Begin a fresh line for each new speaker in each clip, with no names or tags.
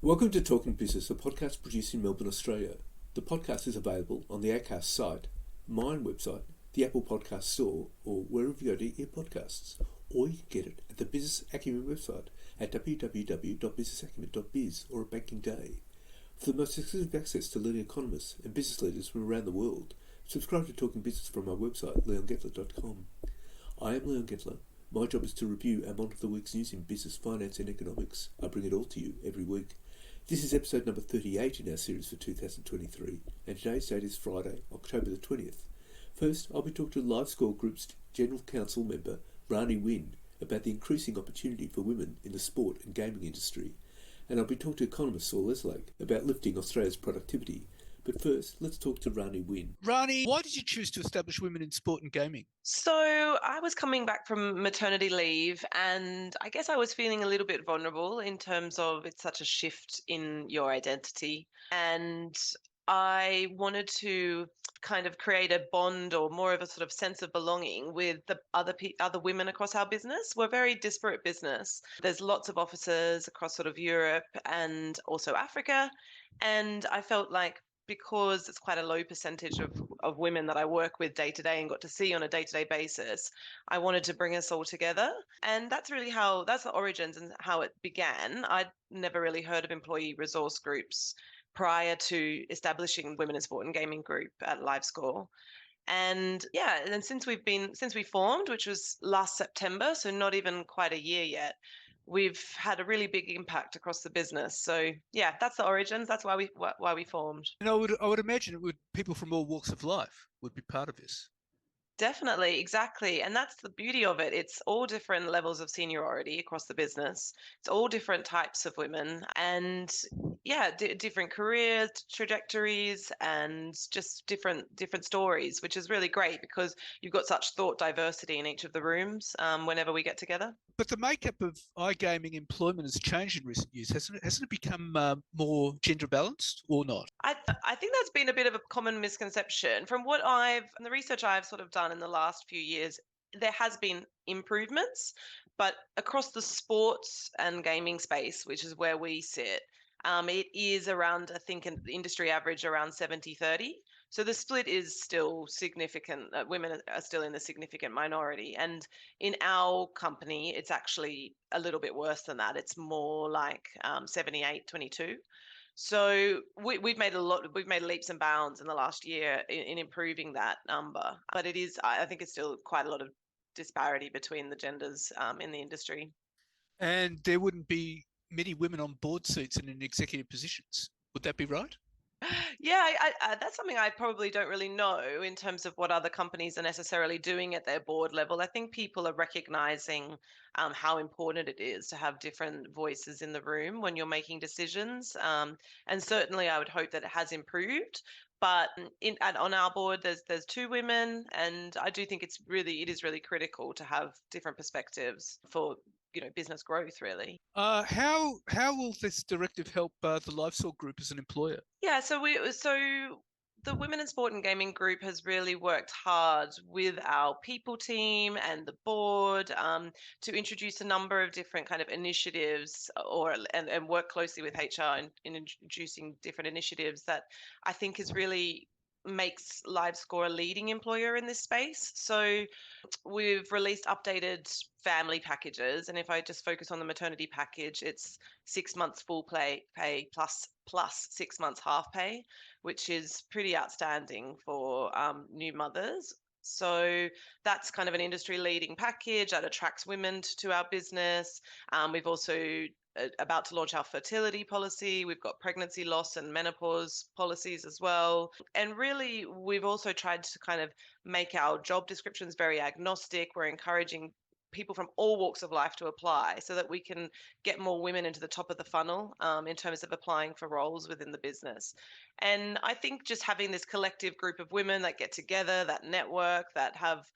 Welcome to Talking Business, a podcast produced in Melbourne, Australia. The podcast is available on the Acast site, my own website, the Apple Podcast Store, or wherever you go to get podcasts. Or you can get it at the Business Acumen website at www.businessacumen.biz or at Banking Day. For the most exclusive access to leading economists and business leaders from around the world, subscribe to Talking Business from my website, leongettler.com. I am Leon Gettler. My job is to review and monitor the week's news in business, finance and economics. I bring it all to you every week. This is episode number 38 in our series for 2023, and today's date is Friday, October the 20th. First, I'll be talking to LiveScore Group's General Counsel member, Rani Wynn, about the increasing opportunity for women in the sport and gaming industry. And I'll be talking to economist Saul Eslake about lifting Australia's productivity. But first, let's talk to Rani Wynn.
Rani, why did you choose to establish women in sport and gaming?
So I was coming back from maternity leave, and I guess I was feeling a little bit vulnerable in terms of it's such a shift in your identity. And I wanted to kind of create a bond or more of a sort of sense of belonging with the other women across our business. We're a very disparate business. There's lots of offices across sort of Europe and also Africa. And I felt like because it's quite a low percentage of women that I work with day to day and got to see on a day-to-day basis, I wanted to bring us all together. And that's the origins and how it began. I'd never really heard of employee resource groups prior to establishing Women in Sport and Gaming Group at LiveScore. And since we formed, which was last September, so not even quite a year yet, we've had a really big impact across the business. So yeah, that's the origins. That's why we formed.
And I would imagine people from all walks of life would be part of this.
Definitely, exactly. And that's the beauty of it. It's all different levels of seniority across the business. It's all different types of women and different career trajectories and just different stories, which is really great because you've got such thought diversity in each of the rooms whenever we get together.
But the makeup of iGaming employment has changed in recent years, hasn't it? Hasn't it become more gender balanced or not?
I think that's been a bit of a common misconception. From the research I've sort of done in the last few years, there has been improvements, but across the sports and gaming space, which is where we sit, it is around, I think, an industry average around 70-30. So the split is still significant. Women are still in the significant minority. And in our company, it's actually a little bit worse than that. It's more like 78-22. So we've made leaps and bounds in the last year in improving that number. But I think it's still quite a lot of disparity between the genders in the industry.
And there wouldn't be many women on board seats and in executive positions. Would that be right?
Yeah, that's something I probably don't really know in terms of what other companies are necessarily doing at their board level. I think people are recognizing how important it is to have different voices in the room when you're making decisions. And certainly I would hope that it has improved. But on our board, there's two women, and I do think it is really critical to have different perspectives for business growth, really.
How will this directive help the LiveScore Group as an employer?
Yeah, so the Women in Sport and Gaming Group has really worked hard with our people team and the board to introduce a number of different kind of initiatives and work closely with HR in introducing different initiatives that I think is really makes LiveScore a leading employer in this space. So we've released updated family packages, and if I just focus on the maternity package, it's 6 months full pay plus 6 months half pay, which is pretty outstanding for new mothers. So that's kind of an industry leading package that attracts women to our business. We've also about to launch our fertility policy. We've got pregnancy loss and menopause policies as well. And really, we've also tried to kind of make our job descriptions very agnostic. We're encouraging people from all walks of life to apply so that we can get more women into the top of the funnel in terms of applying for roles within the business. And I think just having this collective group of women that get together, that network, that have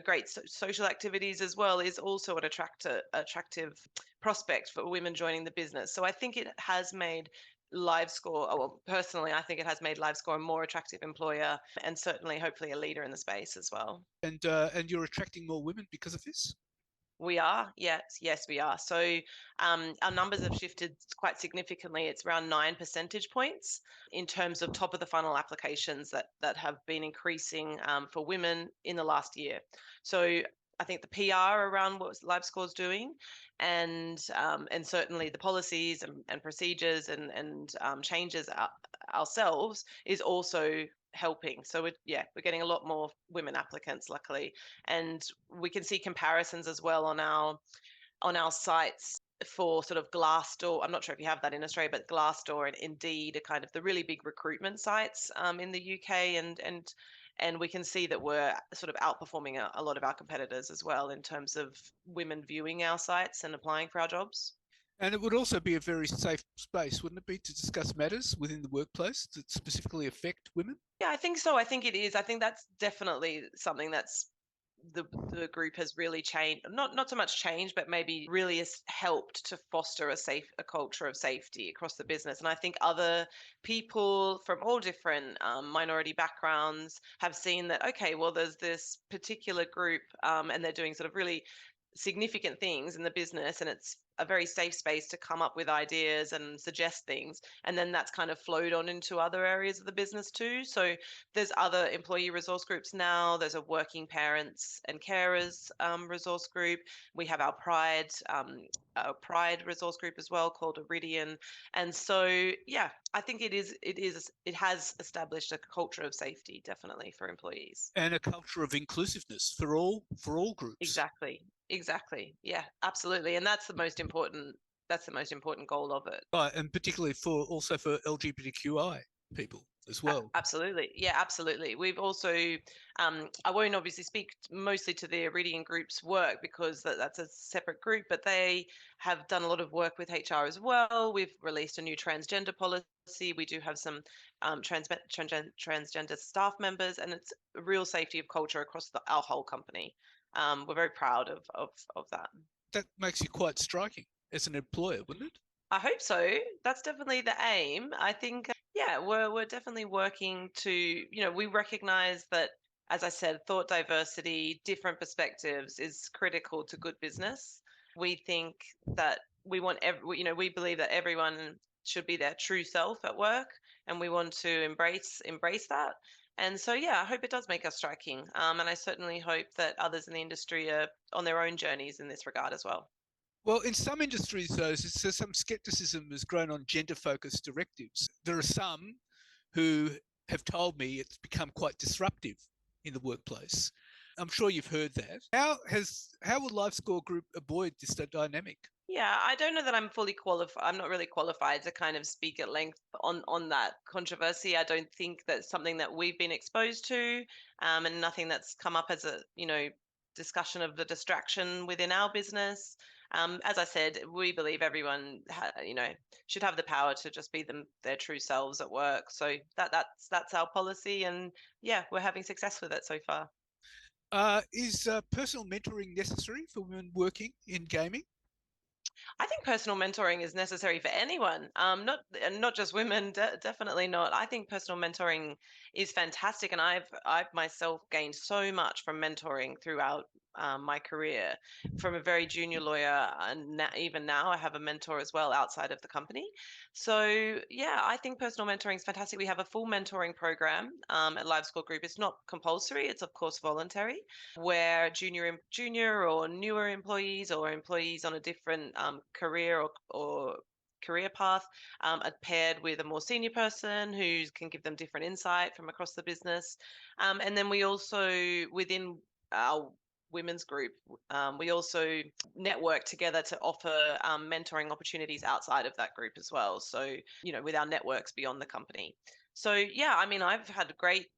great social activities as well is also an attractive prospect for women joining the business. So I think it has made personally, I think it has made LiveScore a more attractive employer and certainly hopefully a leader in the space as well.
And you're attracting more women because of this?
We are, yes, we are. So our numbers have shifted quite significantly. It's around 9 percentage points in terms of top of the funnel applications that have been increasing for women in the last year. So I think the PR around what LiveScore's doing, and certainly the policies and procedures and changes ourselves is also helping. So we're getting a lot more women applicants, luckily, and we can see comparisons as well on our sites for sort of Glassdoor. I'm not sure if you have that in Australia, but Glassdoor and Indeed are kind of the really big recruitment sites in the UK, and we can see that we're sort of outperforming a lot of our competitors as well in terms of women viewing our sites and applying for our jobs.
And it would also be a very safe space, wouldn't it be, to discuss matters within the workplace that specifically affect women?
Yeah, I think so. I think it is. I think that's definitely something that's the group has really changed, not so much changed, but maybe really has helped to foster a culture of safety across the business. And I think other people from all different minority backgrounds have seen that, okay, well, there's this particular group and they're doing sort of really significant things in the business, and it's a very safe space to come up with ideas and suggest things, and then that's kind of flowed on into other areas of the business too. So there's other employee resource groups now. There's a working parents and carers resource group. We have our Pride resource group as well, called Iridian. And so yeah, I think it has established a culture of safety, definitely, for employees.
And a culture of inclusiveness for all groups.
Exactly. Yeah, absolutely. And that's the most important goal of it.
Right, and particularly for LGBTQI people as well.
Absolutely. Yeah, absolutely. We've also, I won't obviously speak mostly to the Iridian Group's work because that's a separate group, but they have done a lot of work with HR as well. We've released a new transgender policy. We do have some transgender staff members, and it's a real safety of culture across our whole company. We're very proud of that.
That makes you quite striking as an employer, wouldn't it?
I hope so. That's definitely the aim. I think, yeah, we're definitely working to, we recognize that, as I said, thought diversity, different perspectives is critical to good business. We think that we believe that everyone should be their true self at work, and we want to embrace that. And so, yeah, I hope it does make us striking. And I certainly hope that others in the industry are on their own journeys in this regard as well.
Well, in some industries, though, some skepticism has grown on gender-focused directives. There are some who have told me it's become quite disruptive in the workplace. I'm sure you've heard that. How will LiveScore Group avoid this dynamic?
Yeah, I don't know that I'm fully qualified. I'm not really qualified to kind of speak at length on that controversy. I don't think that's something that we've been exposed to, and nothing that's come up as a discussion of the distraction within our business. As I said, we believe everyone should have the power to just be their true selves at work. So that's our policy, and yeah, we're having success with it so far.
Is personal mentoring necessary for women working in gaming?
I think personal mentoring is necessary for anyone, not just women. Definitely not. I think personal mentoring is fantastic, and I've myself gained so much from mentoring throughout my career, from a very junior lawyer, and even now I have a mentor as well outside of the company. So yeah, I think personal mentoring is fantastic. We have a full mentoring program at LiveScore Group. It's not compulsory; it's of course voluntary, where junior or newer employees or employees on a different career or career path are paired with a more senior person who can give them different insight from across the business. And then we also, within our women's group, we also network together to offer mentoring opportunities outside of that group as well. So, with our networks beyond the company. So yeah, I mean, I've had great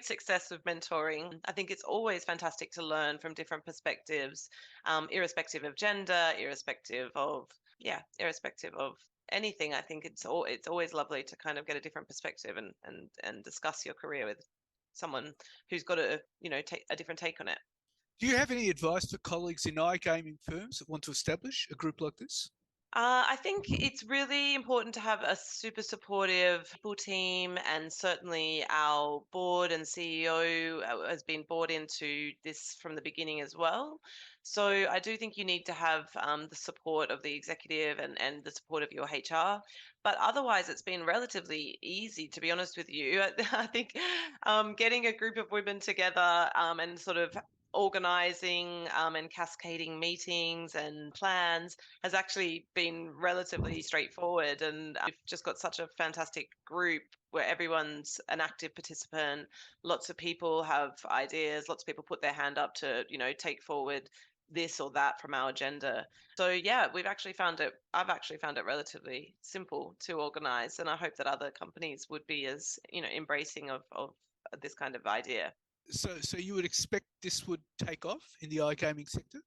success with mentoring. I think it's always fantastic to learn from different perspectives, irrespective of gender, irrespective of anything. I think it's always lovely to kind of get a different perspective and discuss your career with someone who's got a different take on it.
Do you have any advice for colleagues in iGaming firms that want to establish a group like this?
I think it's really important to have a super supportive people team, and certainly our board and CEO has been bought into this from the beginning as well. So I do think you need to have the support of the executive and the support of your HR. But otherwise, it's been relatively easy, to be honest with you. I think getting a group of women together and sort of organizing and cascading meetings and plans has actually been relatively straightforward. And we've just got such a fantastic group where everyone's an active participant. Lots of people have ideas. Lots of people put their hand up to, take forward this or that from our agenda. So yeah, I've actually found it relatively simple to organize. And I hope that other companies would be as, embracing of this kind of idea.
So you would expect this would take off in the iGaming sector?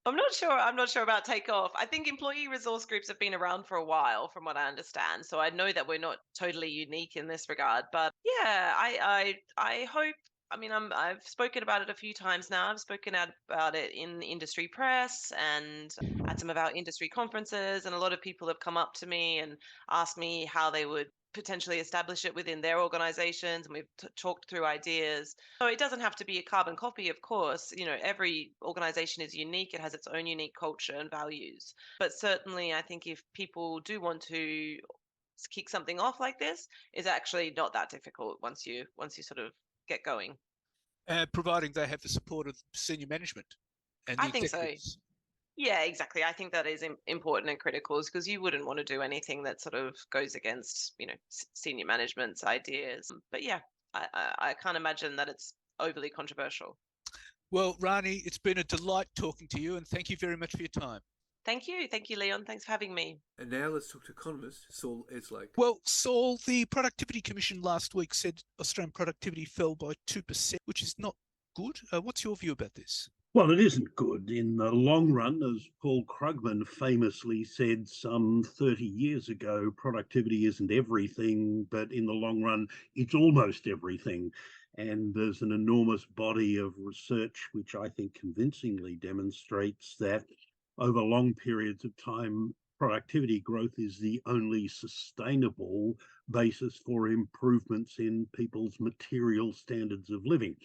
I'm not sure. I'm not sure about takeoff. I think employee resource groups have been around for a while, from what I understand. So I know that we're not totally unique in this regard. But yeah, I hope. I mean, I've spoken about it a few times now. I've spoken about it in the industry press and at some of our industry conferences, and a lot of people have come up to me and asked me how they would potentially establish it within their organizations, and we've talked through ideas. So it doesn't have to be a carbon copy, of course. Every organization is unique. It has its own unique culture and values. But certainly, I think if people do want to kick something off like this, it's actually not that difficult once you sort of get going.
Providing they have the support of senior management and the
I think so.
executives.
Yeah, exactly. I think that is important and critical, because you wouldn't want to do anything that sort of goes against, senior management's ideas. But yeah, I can't imagine that it's overly controversial.
Well, Rani, it's been a delight talking to you, and thank you very much for your time.
Thank you. Thank you, Leon. Thanks for having me.
And now let's talk to economist Saul Eslake.
Well, Saul, the Productivity Commission last week said Australian productivity fell by 2%, which is not good. What's your view about this?
Well, it isn't good in the long run. As Paul Krugman famously said some 30 years ago, productivity isn't everything, but in the long run, it's almost everything. And there's an enormous body of research which I think convincingly demonstrates that over long periods of time, productivity growth is the only sustainable basis for improvements in people's material standards of living.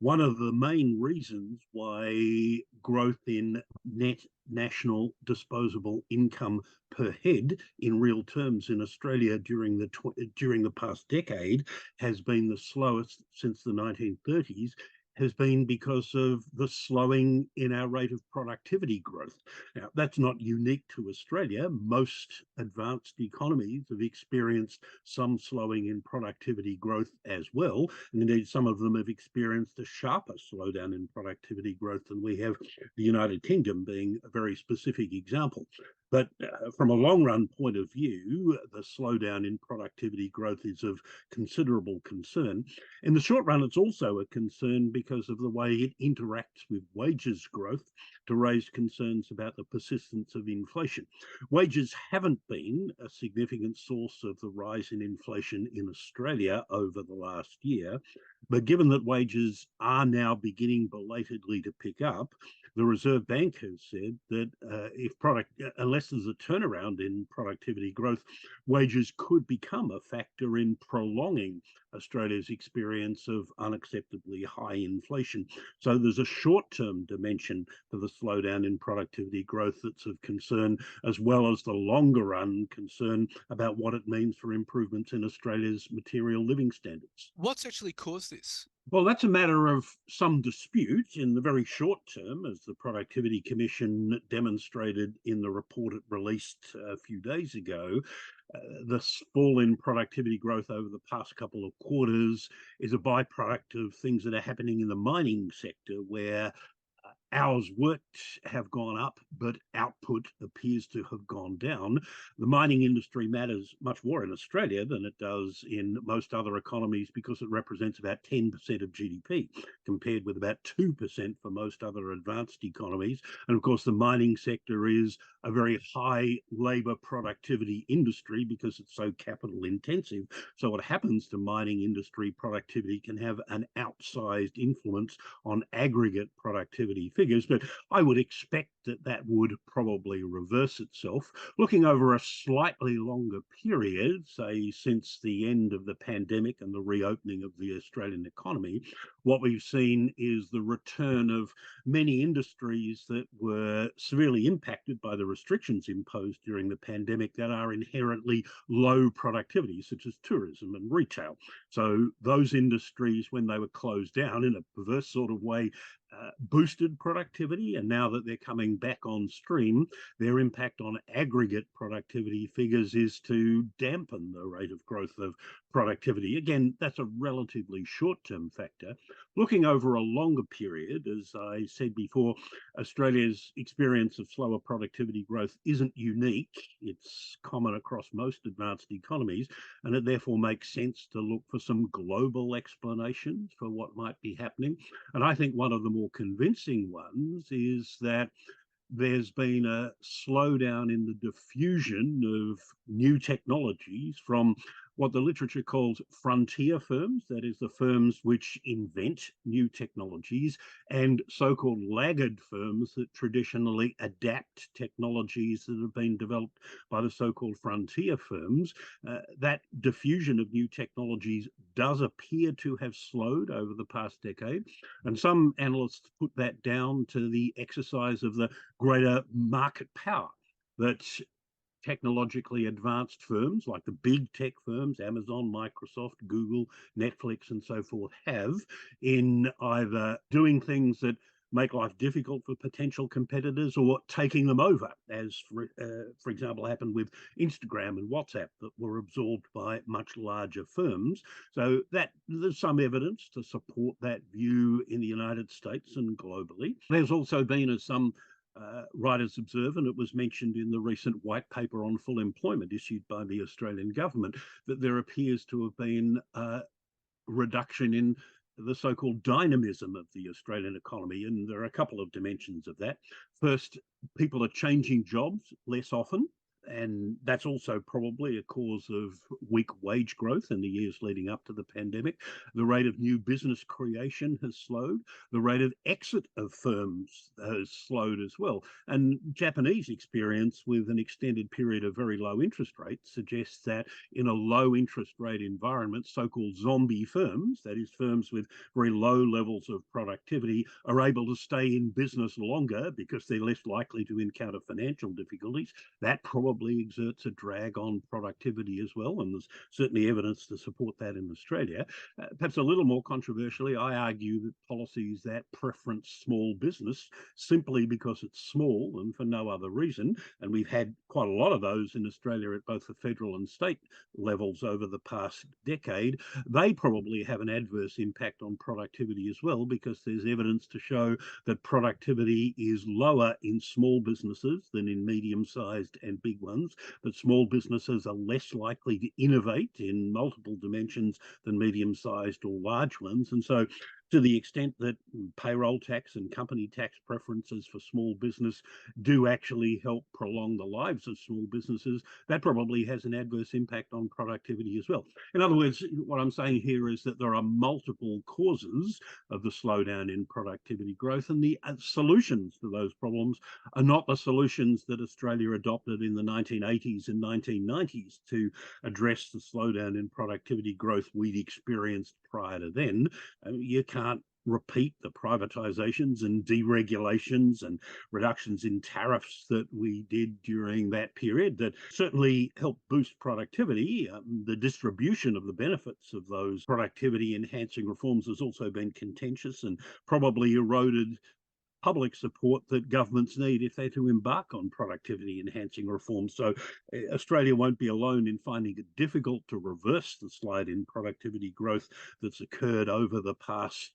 One of the main reasons why growth in net national disposable income per head in real terms in Australia during the past decade has been the slowest since the 1930s has been because of the slowing in our rate of productivity growth. Now, that's not unique to Australia. Most advanced economies have experienced some slowing in productivity growth as well. And indeed, some of them have experienced a sharper slowdown in productivity growth than we have, the United Kingdom being a very specific example. But from a long run point of view, the slowdown in productivity growth is of considerable concern. In the short run, it's also a concern because of the way it interacts with wages growth to raise concerns about the persistence of inflation. Wages haven't been a significant source of the rise in inflation in Australia over the last year, but given that wages are now beginning belatedly to pick up, the Reserve Bank has said that unless there's a turnaround in productivity growth, wages could become a factor in prolonging Australia's experience of unacceptably high inflation. So there's a short-term dimension to the slowdown in productivity growth that's of concern, as well as the longer-run concern about what it means for improvements in Australia's material living standards.
What's actually caused this?
Well, that's a matter of some dispute. In the very short term, as the Productivity Commission demonstrated in the report it released a few days ago, the fall in productivity growth over the past couple of quarters is a byproduct of things that are happening in the mining sector, where hours worked have gone up, but output appears to have gone down. The mining industry matters much more in Australia than it does in most other economies because it represents about 10% of GDP, compared with about 2% for most other advanced economies. And of course, the mining sector is a very high labour productivity industry because it's so capital intensive. So what happens to mining industry productivity can have an outsized influence on aggregate productivity figures. But I would expect that that would probably reverse itself. Looking over a slightly longer period, say since the end of the pandemic and the reopening of the Australian economy, what we've seen is the return of many industries that were severely impacted by the restrictions imposed during the pandemic that are inherently low productivity, such as tourism and retail. So those industries, when they were closed down in a perverse sort of way, boosted productivity, and now that they're coming back on stream, their impact on aggregate productivity figures is to dampen the rate of growth of productivity. Again, that's a relatively short-term factor. Looking over a longer period, as I said before, Australia's experience of slower productivity growth isn't unique. It's common across most advanced economies, and it therefore makes sense to look for some global explanations for what might be happening. And I think one of the more convincing ones is that there's been a slowdown in the diffusion of new technologies from what the literature calls frontier firms, that is, the firms which invent new technologies, and so-called laggard firms that traditionally adapt technologies that have been developed by the so-called frontier firms. That diffusion of new technologies does appear to have slowed over the past decade, and some analysts put that down to the exercise of the greater market power that technologically advanced firms like the big tech firms, Amazon, Microsoft, Google, Netflix, and so forth, have in either doing things that make life difficult for potential competitors or taking them over, as for example happened with Instagram and WhatsApp that were absorbed by much larger firms. So that there's some evidence to support that view in the United States and globally. There's also been, as some writers observe, and it was mentioned in the recent white paper on full employment issued by the Australian government, that there appears to have been a reduction in the so-called dynamism of the Australian economy. And there are a couple of dimensions of that. First, people are changing jobs less often. And that's also probably a cause of weak wage growth in the years leading up to the pandemic. The rate of new business creation has slowed. The rate of exit of firms has slowed as well. And Japanese experience with an extended period of very low interest rates suggests that in a low interest rate environment, so-called zombie firms, that is firms with very low levels of productivity, are able to stay in business longer because they're less likely to encounter financial difficulties. That probably exerts a drag on productivity as well, and there's certainly evidence to support that in Australia. Perhaps a little more controversially, I argue that policies that preference small business simply because it's small and for no other reason, and we've had quite a lot of those in Australia at both the federal and state levels over the past decade, they probably have an adverse impact on productivity as well, because there's evidence to show that productivity is lower in small businesses than in medium-sized and big ones, that small businesses are less likely to innovate in multiple dimensions than medium-sized or large ones. And so to the extent that payroll tax and company tax preferences for small business do actually help prolong the lives of small businesses, that probably has an adverse impact on productivity as well. In other words, what I'm saying here is that there are multiple causes of the slowdown in productivity growth, and the solutions to those problems are not the solutions that Australia adopted in the 1980s and 1990s to address the slowdown in productivity growth we'd experienced prior to then. You can't repeat the privatizations and deregulations and reductions in tariffs that we did during that period that certainly helped boost productivity. The distribution of the benefits of those productivity enhancing reforms has also been contentious and probably eroded public support that governments need if they're to embark on productivity enhancing reforms. So Australia won't be alone in finding it difficult to reverse the slide in productivity growth that's occurred over the past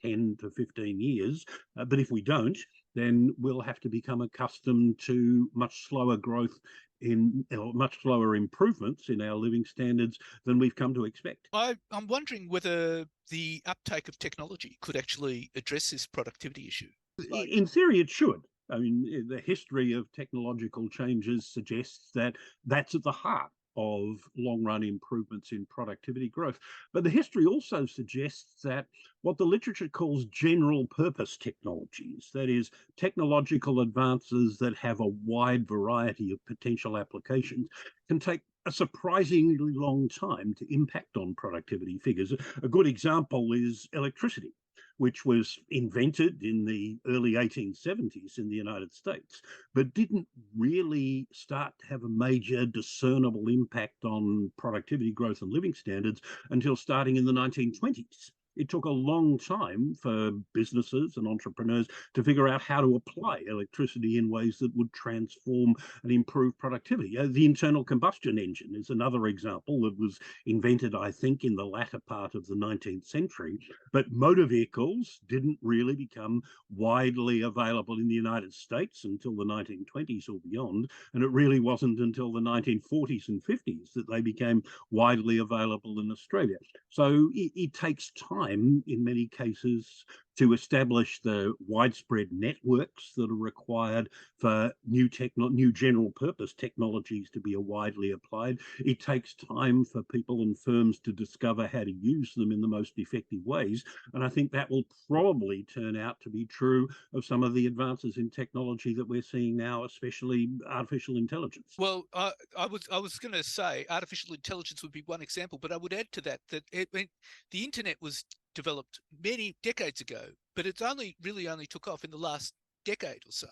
10 to 15 years. But if we don't, then we'll have to become accustomed to much slower growth in much slower improvements in our living standards than we've come to expect.
I'm wondering whether the uptake of technology could actually address this productivity issue.
In theory, it should. I mean, the history of technological changes suggests that that's at the heart of long-run improvements in productivity growth. But the history also suggests that what the literature calls general-purpose technologies, that is, technological advances that have a wide variety of potential applications, can take a surprisingly long time to impact on productivity figures. A good example is electricity, which was invented in the early 1870s in the United States, but didn't really start to have a major discernible impact on productivity growth and living standards until starting in the 1920s. It took a long time for businesses and entrepreneurs to figure out how to apply electricity in ways that would transform and improve productivity. The internal combustion engine is another example that was invented, I think, in the latter part of the 19th century. But motor vehicles didn't really become widely available in the United States until the 1920s or beyond. And it really wasn't until the 1940s and 50s that they became widely available in Australia. So it takes time in many cases to establish the widespread networks that are required for new general purpose technologies to be widely applied. It takes time for people and firms to discover how to use them in the most effective ways. And I think that will probably turn out to be true of some of the advances in technology that we're seeing now, especially artificial intelligence.
Well, I was going to say artificial intelligence would be one example, but I would add to that the internet was developed many decades ago, but it's only took off in the last decade or so.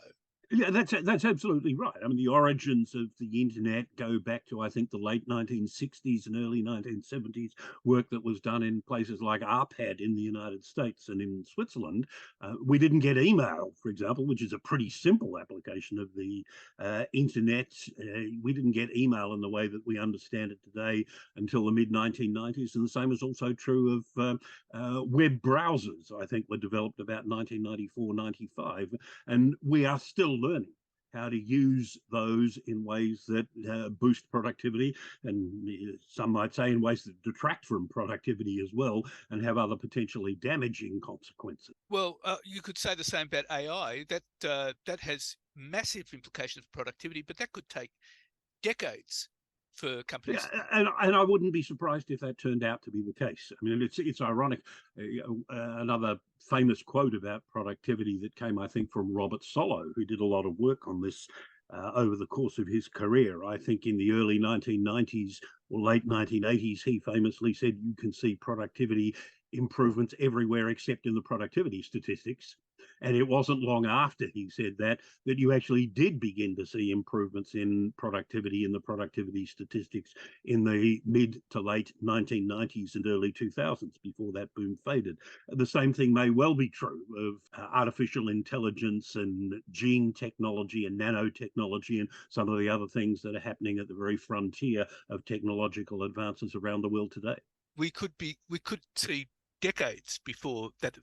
Yeah, that's absolutely right. I mean, the origins of the internet go back to, I think, the late 1960s and early 1970s, work that was done in places like ARPAD in the United States and in Switzerland. We didn't get email, for example, which is a pretty simple application of the internet. We didn't get email in the way that we understand it today until the mid-1990s. And the same is also true of web browsers, I think, were developed about 1994, 95. And we are still learning how to use those in ways that boost productivity, and some might say in ways that detract from productivity as well, and have other potentially damaging consequences.
Well, you could say the same about AI. That has massive implications for productivity, but that could take decades for companies.
Yeah, and I wouldn't be surprised if that turned out to be the case. I mean, it's ironic. Another famous quote about productivity that came, I think, from Robert Solow, who did a lot of work on this over the course of his career. I think in the early 1990s or late 1980s, he famously said, "You can see productivity improvements everywhere except in the productivity statistics." And it wasn't long after he said that you actually did begin to see improvements in productivity in the productivity statistics in the mid to late 1990s and early 2000s before that boom faded. The same thing may well be true of artificial intelligence and gene technology and nanotechnology and some of the other things that are happening at the very frontier of technological advances around the world today.
We could see decades before that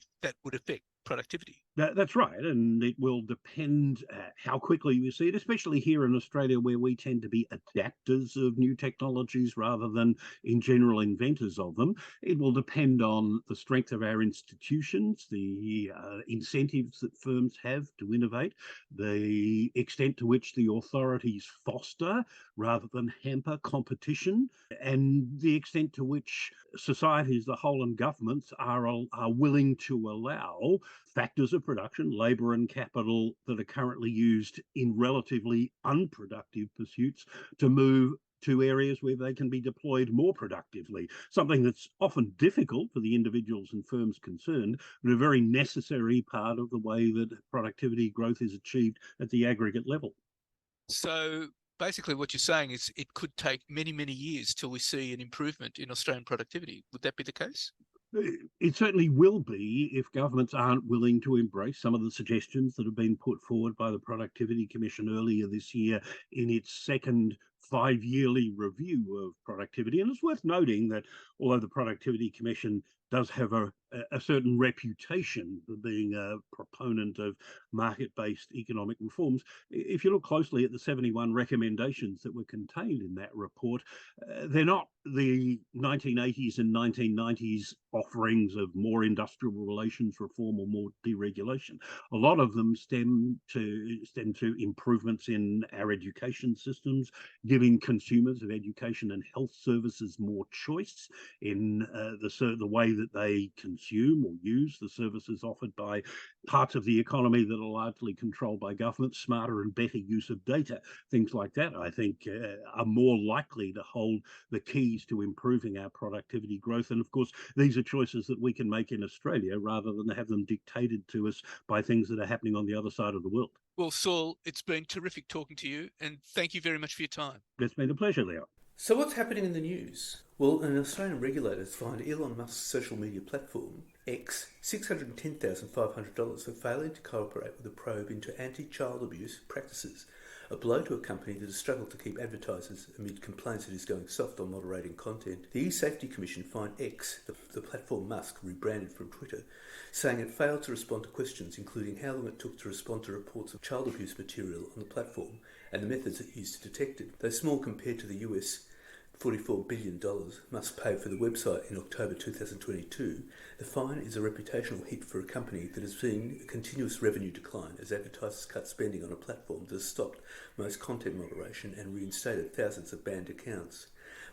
would affect productivity.
That's right, and it will depend how quickly we see it, especially here in Australia, where we tend to be adapters of new technologies rather than, in general, inventors of them. It will depend on the strength of our institutions, the incentives that firms have to innovate, the extent to which the authorities foster rather than hamper competition, and the extent to which society as a whole and governments are willing to allow factors of production, labour and capital that are currently used in relatively unproductive pursuits to move to areas where they can be deployed more productively, something that's often difficult for the individuals and firms concerned, but a very necessary part of the way that productivity growth is achieved at the aggregate level.
So basically what you're saying is it could take many, many years till we see an improvement in Australian productivity. Would that be the case?
It certainly will be if governments aren't willing to embrace some of the suggestions that have been put forward by the Productivity Commission earlier this year in its second 5-yearly review of productivity. And it's worth noting that although the Productivity Commission does have a a certain reputation for being a proponent of market-based economic reforms. If you look closely at the 71 recommendations that were contained in that report, they're not the 1980s and 1990s offerings of more industrial relations reform or more deregulation. A lot of them stem to improvements in our education systems, giving consumers of education and health services more choice in the way that they consume or use the services offered by parts of the economy that are largely controlled by government. Smarter and better use of data, things like that, I think, are more likely to hold the keys to improving our productivity growth. And of course, these are choices that we can make in Australia rather than have them dictated to us by things that are happening on the other side of the world.
Well, Saul, it's been terrific talking to you, and thank you very much for your time.
It's been a pleasure, Leo.
So what's happening in the news? Well, an Australian regulator has fined Elon Musk's social media platform, X, $610,500 for failing to cooperate with a probe into anti-child abuse practices, a blow to a company that has struggled to keep advertisers amid complaints it is going soft on moderating content. The eSafety Commission fined X, the platform Musk rebranded from Twitter, saying it failed to respond to questions including how long it took to respond to reports of child abuse material on the platform and the methods it used to detect it. Though small compared to the US $44 billion Musk paid for the website in October 2022, the fine is a reputational hit for a company that has seen a continuous revenue decline as advertisers cut spending on a platform that has stopped most content moderation and reinstated thousands of banned accounts.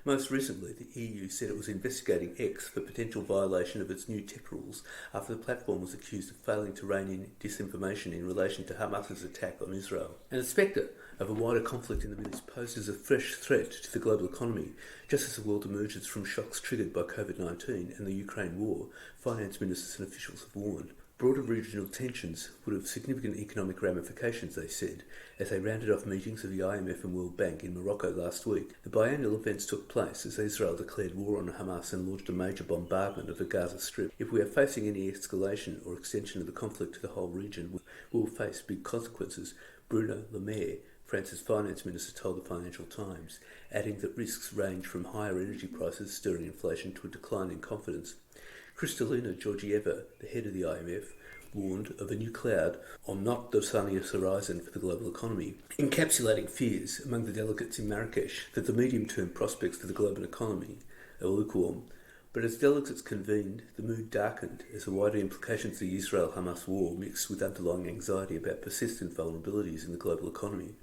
Most recently, the EU said it was investigating X for potential violation of its new tech rules after the platform was accused of failing to rein in disinformation in relation to Hamas's attack on Israel. And the spectre of a wider conflict in the Middle East poses a fresh threat to the global economy, just as the world emerges from shocks triggered by COVID-19 and the Ukraine war, finance ministers and officials have warned. Broader regional tensions would have significant economic ramifications, they said, as they rounded off meetings of the IMF and World Bank in Morocco last week. The biennial events took place as Israel declared war on Hamas and launched a major bombardment of the Gaza Strip. If we are facing any escalation or extension of the conflict to the whole region, we will face big consequences, Bruno Le Maire, France's finance minister, told the Financial Times, adding that risks range from higher energy prices stirring inflation to a decline in confidence. Kristalina Georgieva, the head of the IMF, warned of a new cloud on not the sunniest horizon for the global economy, encapsulating fears among the delegates in Marrakesh that the medium-term prospects for the global economy are lukewarm. But as delegates convened, the mood darkened as the wider implications of the Israel-Hamas war mixed with underlying anxiety about persistent vulnerabilities in the global economy.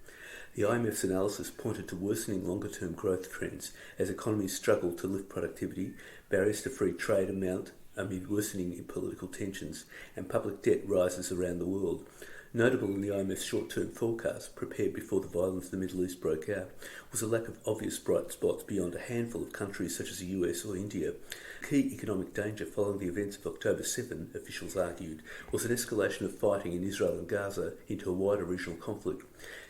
The IMF's analysis pointed to worsening longer-term growth trends as economies struggle to lift productivity, barriers to free trade mount amid worsening political tensions, and public debt rises around the world. Notable in the IMF's short-term forecast, prepared before the violence in the Middle East broke out, was a lack of obvious bright spots beyond a handful of countries such as the US or India. Key economic danger following the events of October 7, officials argued, was an escalation of fighting in Israel and Gaza into a wider regional conflict.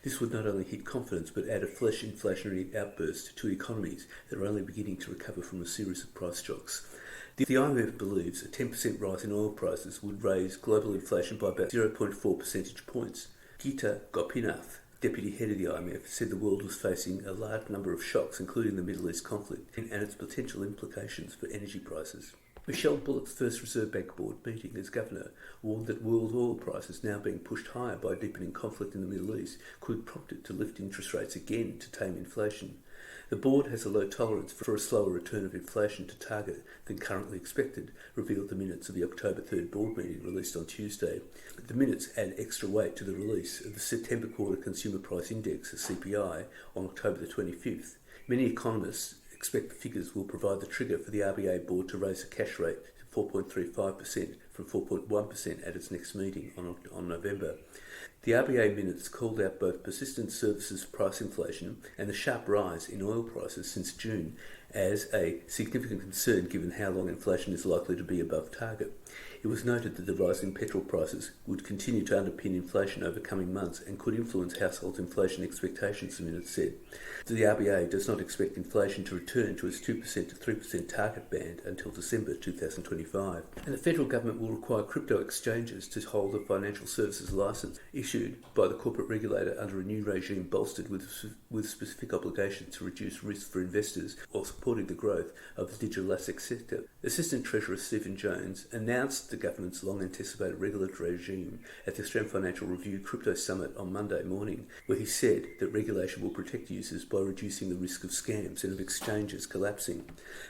This would not only hit confidence but add a fresh inflationary outburst to economies that are only beginning to recover from a series of price shocks. The IMF believes a 10% rise in oil prices would raise global inflation by about 0.4 percentage points. Gita Gopinath, deputy head of the IMF, said the world was facing a large number of shocks, including the Middle East conflict and its potential implications for energy prices. Michelle Bullock's first Reserve Bank board meeting as governor warned that world oil prices now being pushed higher by deepening conflict in the Middle East could prompt it to lift interest rates again to tame inflation. The board has a low tolerance for a slower return of inflation to target than currently expected, revealed the minutes of the October 3rd board meeting released on Tuesday. The minutes add extra weight to the release of the September quarter Consumer Price Index, the CPI, on October the 25th. Many economists expect the figures will provide the trigger for the RBA board to raise the cash rate to 4.35% from 4.1% at its next meeting on November. The RBA minutes called out both persistent services price inflation and the sharp rise in oil prices since June as a significant concern given how long inflation is likely to be above target. It was noted that the rise in petrol prices would continue to underpin inflation over coming months and could influence household inflation expectations, the minute said. The RBA does not expect inflation to return to its 2% to 3% target band until December 2025. And the federal government will require crypto exchanges to hold a financial services licence issued by the corporate regulator under a new regime bolstered with specific obligations to reduce risk for investors while supporting the growth of the digital asset sector. Assistant Treasurer Stephen Jones announced the government's long-anticipated regulatory regime at the Australian Financial Review Crypto Summit on Monday morning, where he said that regulation will protect users by reducing the risk of scams and of exchanges collapsing.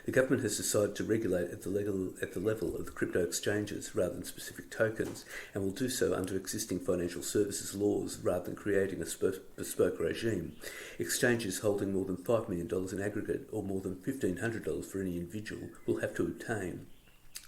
The government has decided to regulate at the level of the crypto exchanges rather than specific tokens, and will do so under existing financial services laws rather than creating a bespoke regime. Exchanges holding more than $5 million in aggregate or more than $1,500 for any individual will have to obtain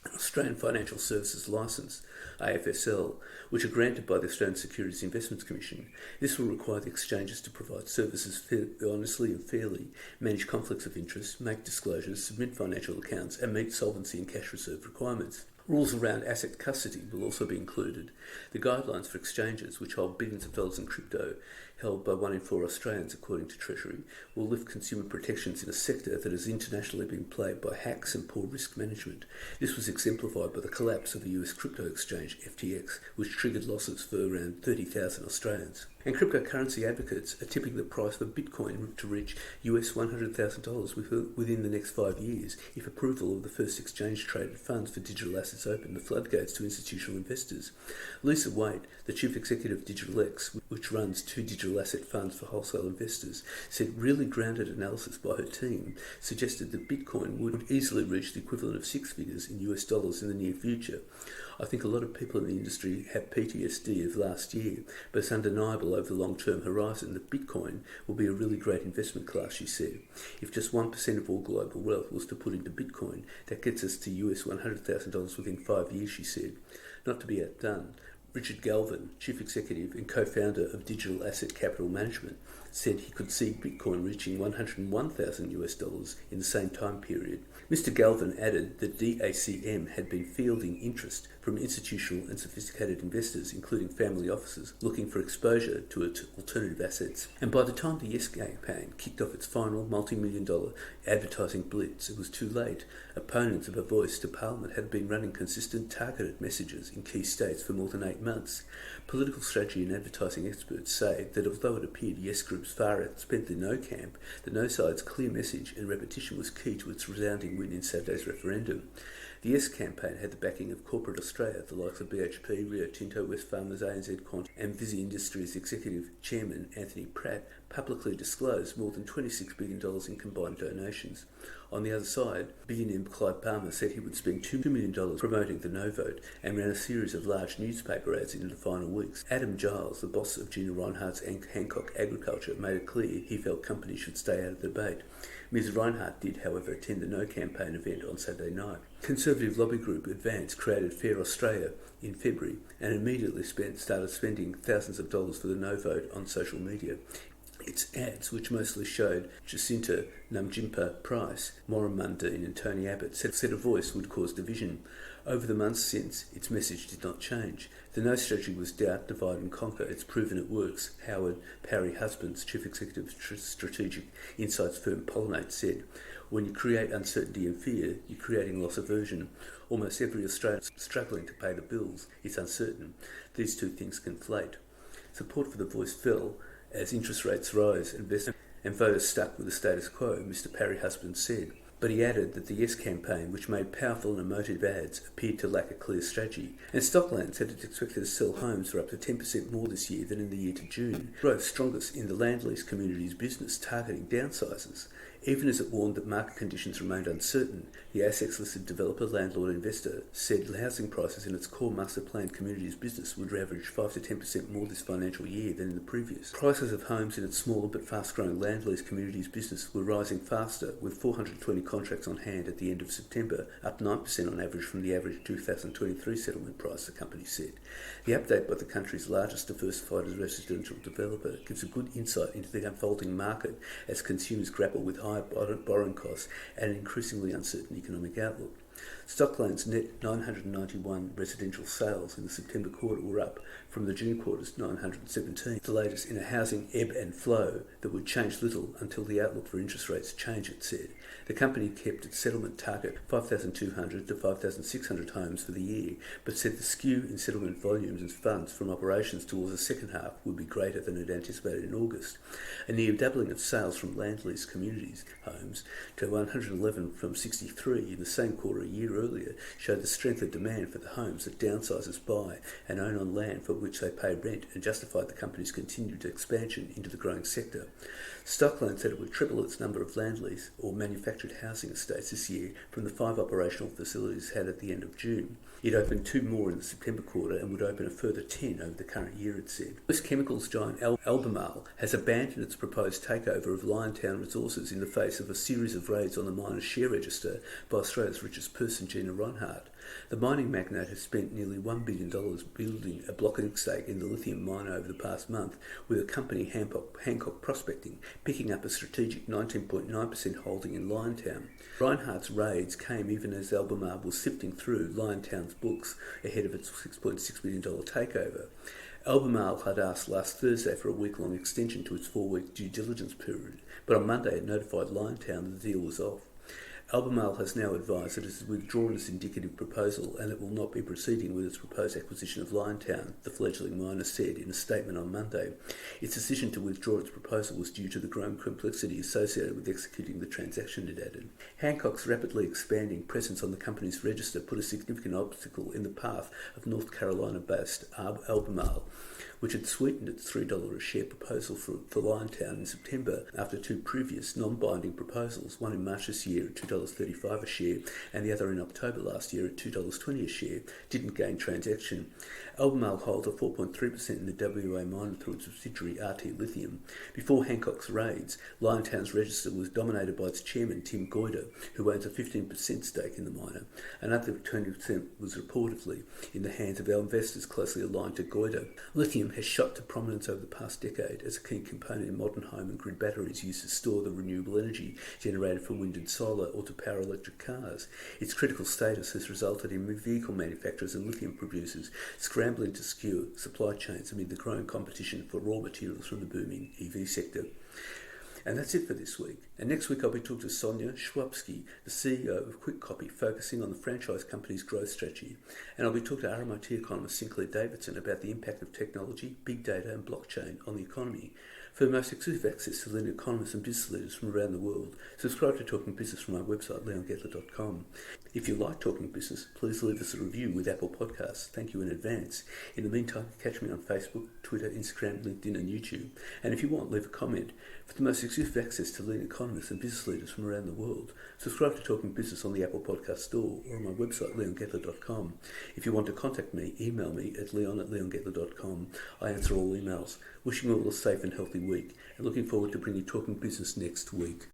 an Australian Financial Services Licence, AFSL, which are granted by the Australian Securities Investments Commission. This will require the exchanges to provide services honestly and fairly, manage conflicts of interest, make disclosures, submit financial accounts, and meet solvency and cash reserve requirements. Rules around asset custody will also be included. The guidelines for exchanges, which hold billions of dollars in crypto, held by 1 in 4 Australians according to Treasury, will lift consumer protections in a sector that has internationally been plagued by hacks and poor risk management. This was exemplified by the collapse of the US crypto exchange FTX, which triggered losses for around 30,000 Australians. And cryptocurrency advocates are tipping the price for Bitcoin to reach US $100,000 within the next 5 years if approval of the first exchange-traded funds for digital assets open the floodgates to institutional investors. Lisa Waite, the chief executive of Digital X, which runs 2 digital asset funds for wholesale investors, said really grounded analysis by her team suggested that Bitcoin would easily reach the equivalent of 6 figures in US dollars in the near future. I think a lot of people in the industry have PTSD of last year, but it's undeniable over the long-term horizon that Bitcoin will be a really great investment class, she said. If just 1% of all global wealth was to put into Bitcoin, that gets us to US $100,000 within 5 years, she said. Not to be outdone, Richard Galvin, chief executive and co-founder of Digital Asset Capital Management, said he could see Bitcoin reaching $101,000 US dollars in the same time period. Mr. Galvin added that DACM had been fielding interest from institutional and sophisticated investors, including family offices, looking for exposure to its alternative assets. And by the time the Yes campaign kicked off its final multi-million-dollar advertising blitz, it was too late. Opponents of a voice to Parliament had been running consistent targeted messages in key states for more than 8 months. Political strategy and advertising experts say that although it appeared Yes Group's far outspent the No camp, the No side's clear message and repetition was key to its resounding win in Saturday's referendum. The Yes campaign had the backing of corporate Australia, the likes of BHP, Rio Tinto, Wesfarmers, ANZ Quant, and Visi Industries Executive Chairman Anthony Pratt publicly disclosed more than $26 billion in combined donations. On the other side, billionaire Clive Palmer said he would spend $2 million promoting the No vote and ran a series of large newspaper ads in the final weeks. Adam Giles, the boss of Gina Rinehart's Hancock Agriculture, made it clear he felt companies should stay out of the debate. Ms Rinehart did, however, attend the No campaign event on Saturday night. Conservative lobby group Advance created Fair Australia in February and immediately started spending thousands of dollars for the No vote on social media. Its ads, which mostly showed Jacinta Namjimpa Price, Maura Mundine and Tony Abbott, said a voice would cause division. Over the months since, its message did not change. The No strategy was doubt, divide and conquer. It's proven it works. Howard Parry Husbands, chief executive of strategic insights firm Pollinate, said, "When you create uncertainty and fear, you're creating loss aversion. Almost every Australian struggling to pay the bills is uncertain. These two things conflate." Support for the voice fell as interest rates rose and voters stuck with the status quo, Mr. Parry Husband said. But he added that the Yes campaign, which made powerful and emotive ads, appeared to lack a clear strategy. And Stockland said it expected to sell homes for up to 10% more this year than in the year to June. Growth strongest in the land lease community's business, targeting downsizers. Even as it warned that market conditions remained uncertain, the ASX-listed developer, landlord, investor said housing prices in its core master planned communities business would average 5 to 10% more this financial year than in the previous. Prices of homes in its smaller but fast-growing land lease communities business were rising faster, with 420 contracts on hand at the end of September, up 9% on average from the average 2023 settlement price, the company said. The update by the country's largest diversified residential developer gives a good insight into the unfolding market as consumers grapple with higher borrowing costs and an increasingly uncertain economic outlook. Stockland's net 991 residential sales in the September quarter were up from the June quarter's 917, the latest in a housing ebb and flow that would change little until the outlook for interest rates change, it said. The company kept its settlement target 5,200 to 5,600 homes for the year, but said the skew in settlement volumes and funds from operations towards the second half would be greater than it anticipated in August. A near doubling of sales from land lease communities homes to 111 from 63 in the same quarter a year earlier showed the strength of demand for the homes that downsizers buy and own on land for which they pay rent, and justified the company's continued expansion into the growing sector. Stockland said it would triple its number of land lease or manufactured housing estates this year from the 5 operational facilities had at the end of June. It opened 2 more in the September quarter and would open a further 10 over the current year, it said. US chemicals giant Albemarle has abandoned its proposed takeover of Liontown resources in the face of a series of raids on the miner's share register by Australia's richest person, Gina Rinehart. The mining magnate has spent nearly $1 billion building a blocking stake in the lithium mine over the past month, with a company, Hancock Prospecting, picking up a strategic 19.9% holding in Liontown. Rinehart's raids came even as Albemarle was sifting through Liontown's books ahead of its $6.6 billion takeover. Albemarle had asked last Thursday for a week-long extension to its 4-week due diligence period, but on Monday it notified Liontown that the deal was off. Albemarle has now advised that it has withdrawn its indicative proposal and it will not be proceeding with its proposed acquisition of Liontown, the fledgling miner said in a statement on Monday. Its decision to withdraw its proposal was due to the growing complexity associated with executing the transaction, it added. Hancock's rapidly expanding presence on the company's register put a significant obstacle in the path of North Carolina-based Albemarle, which had sweetened its $3 a share proposal for Liontown in September after 2 previous non-binding proposals, one in March this year at $2.35 a share and the other in October last year at $2.20 a share, didn't gain transaction. Albemarle holds a 4.3% in the WA mine through its subsidiary RT Lithium. Before Hancock's raids, Liontown's register was dominated by its chairman Tim Goyder, who owns a 15% stake in the miner. Another 20% was reportedly in the hands of our investors closely aligned to Goyder. Lithium has shot to prominence over the past decade as a key component in modern home and grid batteries used to store the renewable energy generated from wind and solar or to power electric cars. Its critical status has resulted in vehicle manufacturers and lithium producers scrambling to secure supply chains amid the growing competition for raw materials from the booming EV sector. And that's it for this week. And next week I'll be talking to Sonia Schwabsky, the CEO of Quick Copy, focusing on the franchise company's growth strategy. And I'll be talking to RMIT economist Sinclair Davidson about the impact of technology, big data and blockchain on the economy. For the most exclusive access to leading economists and business leaders from around the world, subscribe to Talking Business from our website, leongetler.com. If you like Talking Business, please leave us a review with Apple Podcasts. Thank you in advance. In the meantime, catch me on Facebook, Twitter, Instagram, LinkedIn and YouTube. And if you want, leave a comment. For the most exclusive access to leading economists and business leaders from around the world, subscribe to Talking Business on the Apple Podcast Store or on my website, leongetler.com. If you want to contact me, email me at leon@leongetler.com. I answer all emails. Wishing you all a safe and healthy week and looking forward to bringing Talking Business next week.